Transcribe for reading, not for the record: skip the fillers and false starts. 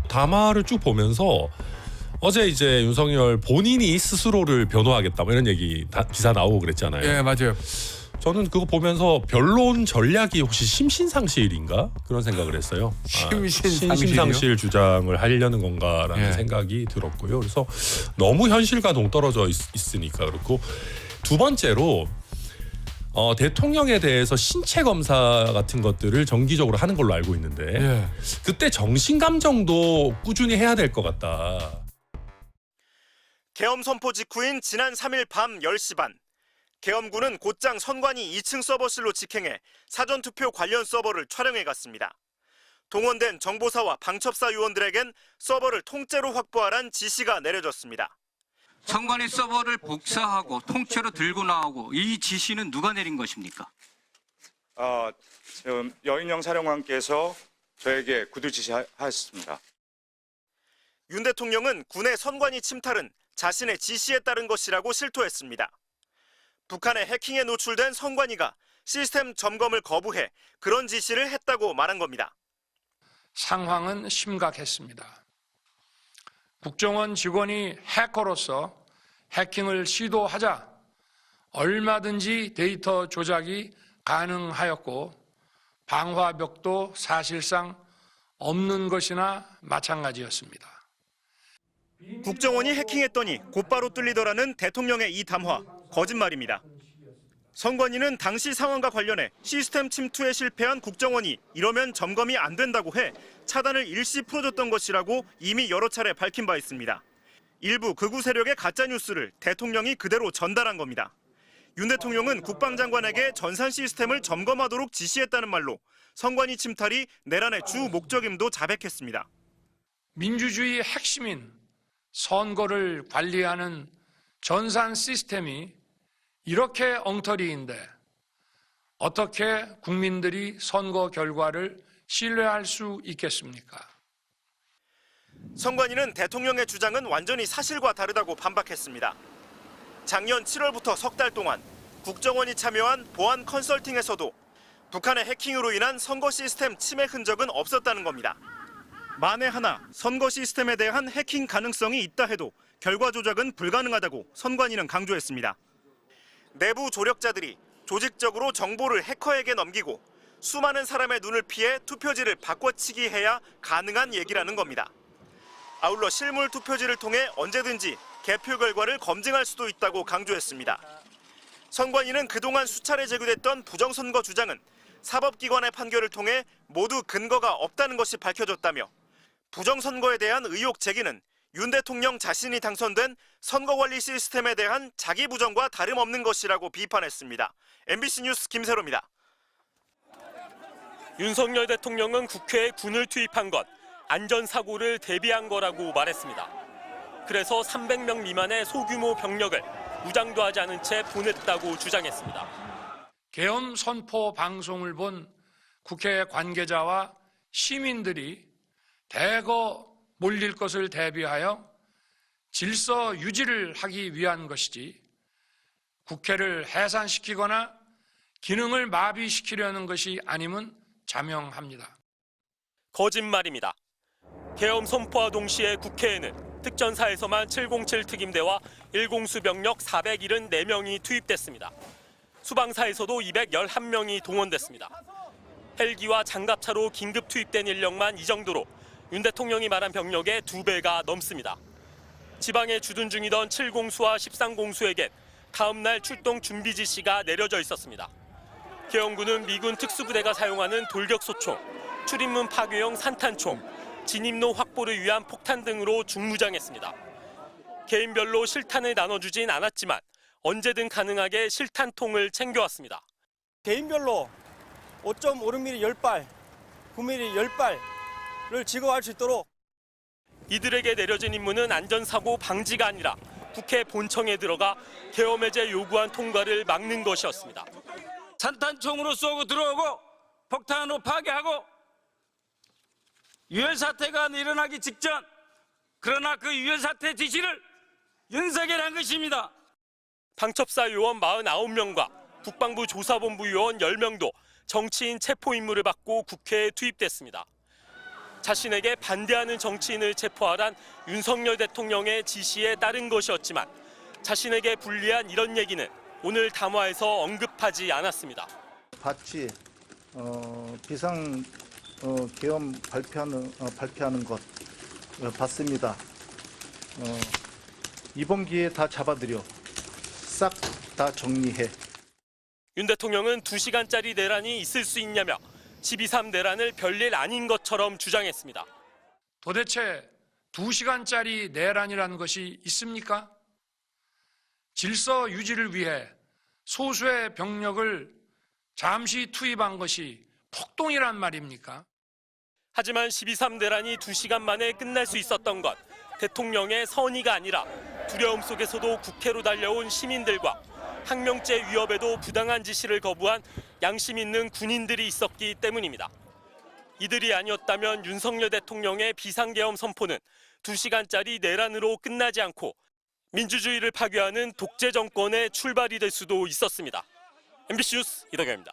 담화를 쭉 보면서 어제 이제 윤석열 본인이 스스로를 변호하겠다 뭐 이런 얘기 기사 나오고 그랬잖아요. 예, 맞아요. 저는 그거 보면서 변론 전략이 혹시 심신상실인가 그런 생각을 했어요. 심신상실 주장을 하려는 건가라는 생각이 들었고요. 그래서 너무 현실과 동떨어져 있으니까 그렇고, 두 번째로 대통령에 대해서 신체 검사 같은 것들을 정기적으로 하는 걸로 알고 있는데 그때 정신감정도 꾸준히 해야 될 것 같다. 계엄 선포 직후인 지난 3일 밤 10시 반, 계엄군은 곧장 선관위 2층 서버실로 직행해 사전투표 관련 서버를 촬영해 갔습니다. 동원된 정보사와 방첩사 요원들에겐 서버를 통째로 확보하란 지시가 내려졌습니다. 선관위 서버를 복사하고 통째로 들고 나오고, 이 지시는 누가 내린 것입니까? 지금 여인영 사령관께서 저에게 구두 지시하셨습니다. 윤 대통령은 군의 선관위 침탈은 자신의 지시에 따른 것이라고 실토했습니다. 북한의 해킹에 노출된 선관위가 시스템 점검을 거부해 그런 지시를 했다고 말한 겁니다. 상황은 심각했습니다. 국정원 직원이 해커로서 해킹을 시도하자 얼마든지 데이터 조작이 가능하였고, 방화벽도 사실상 없는 것이나 마찬가지였습니다. 국정원이 해킹했더니 곧바로 뚫리더라는 대통령의 이 담화, 거짓말입니다. 선관위는 당시 상황과 관련해 시스템 침투에 실패한 국정원이 이러면 점검이 안 된다고 해 차단을 일시 풀어줬던 것이라고 이미 여러 차례 밝힌 바 있습니다. 일부 극우 세력의 가짜뉴스를 대통령이 그대로 전달한 겁니다. 윤 대통령은 국방장관에게 전산 시스템을 점검하도록 지시했다는 말로 선관위 침탈이 내란의 주 목적임도 자백했습니다. 민주주의의 핵심인 선거를 관리하는 전산 시스템이 이렇게 엉터리인데 어떻게 국민들이 선거 결과를 신뢰할 수 있겠습니까? 선관위는 대통령의 주장은 완전히 사실과 다르다고 반박했습니다. 작년 7월부터 석 달 동안 국정원이 참여한 보안 컨설팅에서도 북한의 해킹으로 인한 선거 시스템 침해 흔적은 없었다는 겁니다. 만에 하나 선거 시스템에 대한 해킹 가능성이 있다 해도 결과 조작은 불가능하다고 선관위는 강조했습니다. 내부 조력자들이 조직적으로 정보를 해커에게 넘기고 수많은 사람의 눈을 피해 투표지를 바꿔치기 해야 가능한 얘기라는 겁니다. 아울러 실물 투표지를 통해 언제든지 개표 결과를 검증할 수도 있다고 강조했습니다. 선관위는 그동안 수차례 제기됐던 부정선거 주장은 사법기관의 판결을 통해 모두 근거가 없다는 것이 밝혀졌다며, 부정선거에 대한 의혹 제기는 윤 대통령 자신이 당선된 선거관리 시스템에 대한 자기 부정과 다름없는 것이라고 비판했습니다. MBC 뉴스 김세로입니다. 윤석열 대통령은 국회에 군을 투입한 것, 안전사고를 대비한 거라고 말했습니다. 그래서 300명 미만의 소규모 병력을 무장도 하지 않은 채 보냈다고 주장했습니다. 계엄 선포 방송을 본 국회 관계자와 시민들이 대거 몰릴 것을 대비하여 질서 유지를 하기 위한 것이지 국회를 해산시키거나 기능을 마비시키려는 것이 아님은 자명합니다. 거짓말입니다. 계엄 선포와 동시에 국회에는 특전사에서만 707 특임대와 1공수 병력 474명이 투입됐습니다. 수방사에서도 211명이 동원됐습니다. 헬기와 장갑차로 긴급 투입된 인력만 이 정도로 윤 대통령이 말한 병력의 2배가 넘습니다. 지방에 주둔 중이던 7공수와 13공수에겐 다음 날 출동 준비 지시가 내려져 있었습니다. 계엄군은 미군 특수부대가 사용하는 돌격소총, 출입문 파괴용 산탄총, 진입로 확보를 위한 폭탄 등으로 중무장했습니다. 개인별로 실탄을 나눠주진 않았지만 언제든 가능하게 실탄통을 챙겨왔습니다. 개인별로 5.56mm 10발, 9mm 10발을 지급할 수 있도록. 이들에게 내려진 임무는 안전사고 방지가 아니라 국회 본청에 들어가 계엄 해제 요구안 통과를 막는 것이었습니다. 산탄총으로 쏘고 들어오고 폭탄으로 파괴하고 유혈사태가 일어나기 직전, 그러나 그 유혈사태 지시를 윤석열이 한 것입니다. 방첩사 요원 49명과 국방부 조사본부 요원 10명도 정치인 체포 임무를 받고 국회에 투입됐습니다. 자신에게 반대하는 정치인을 체포하란 윤석열 대통령의 지시에 따른 것이었지만 자신에게 불리한 이런 얘기는 오늘 담화에서 언급하지 않았습니다. 봤지. 비상 계엄 발표하는 것 봤습니다. 이번 기회에 다 잡아들여 싹 다 정리해. 윤 대통령은 2시간짜리 내란이 있을 수 있냐며 12.3 내란을 별일 아닌 것처럼 주장했습니다. 도대체 2시간짜리 내란이라는 것이 있습니까? 질서 유지를 위해 소수의 병력을 잠시 투입한 것이 폭동이란 말입니까? 하지만 12.3 내란이 2시간 만에 끝날 수 있었던 건 대통령의 선의가 아니라 두려움 속에서도 국회로 달려온 시민들과 항명죄 위협에도 부당한 지시를 거부한 양심 있는 군인들이 있었기 때문입니다. 이들이 아니었다면 윤석열 대통령의 비상계엄 선포는 2시간짜리 내란으로 끝나지 않고 민주주의를 파괴하는 독재 정권의 출발이 될 수도 있었습니다. MBC 뉴스 이덕현입니다.